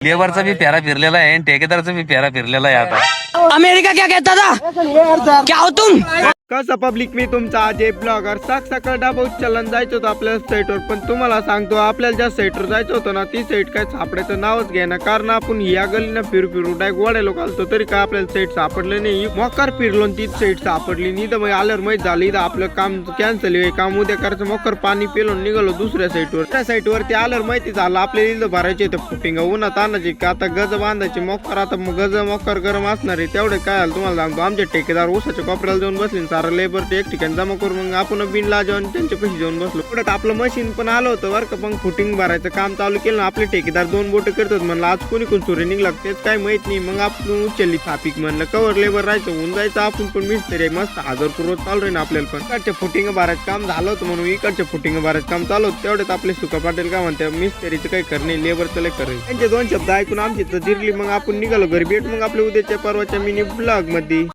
लेबरचा बी फेरा फिरलेला आहे आणि ठेकेदारचा बी फेरा फिरलेला आहे आता। अमेरिका क्या कहता था, क्या हो तुम? कसं पब्लिक, मी तुमचा अजय ब्लॉगर। सकाळ डाबा उच्चालन जायचं होतं आपल्या साईटवर, पण तुम्हाला सांगतो आपल्याला ज्या साईटवर जायचं होतं ना ती साईट काय सापडायचं नावच घ्या ना। कारण आपण या गलीनं फिरू डायरेक्ट वाड्या लोक आलतो तरी काय आपल्याला साईट सापडले नाही। मोकार फिरलो तीच साईट सापडली नाही, तर मग आल्यावर माहित झालं इथं आपलं काम कॅन्सल आहे, काम उद्या करायचं। मोकर पाणी पेलो निघालो दुसऱ्या साईटवर। त्या साईटवरती आल्यावर माहिती झालं आपल्याला इथं भरायचे तर फुटिंग उन्हात आणायची का आता गज बांधायचे मोकर। आता गज मोकर गरम असणार आहे तेवढे काय झालं तुम्हाला सांगतो, आमचे ठेकेदार ऊसाच्या कोपऱ्याला जाऊन बसले, सारा लेबर एक ठिकाणी जमा करून मग आपण बिन लाजवून त्यांच्या पैसे जाऊन बसलो। पुढे आपलं मशीन पण आलं होतं बरं का, मग फुटिंग भरायचं काम चालू केलं ना। आपले ठेकेदार 2 बोट करतात म्हणलं आज कोणी सूर्य निघला तेच काय माहित नाही। मग आपण उचलली थापिक म्हणलं कवर लेबर राहायचं होऊन जायचं, आपण पण मिस्त्री मस्त 1000 रुपये रोज चालू आहे ना आपल्याला। पण इकडच्या फुटिंग भरायचं काम झालं होतं म्हणून इकडच्या फुटिंग भरायचं काम चालू होतं, तेवढ्यात आपले सुका पाटील काय म्हणते मिस्त्रीचं काही करणे लेबरचं लय करणे। त्यांचे 2 शब्द ऐकून आमची तर जिरली, मग आपण निघालो घरी। भेट मग आपल्या उद्याच्या परवाच्या मिनी ब्लॉग मध्ये।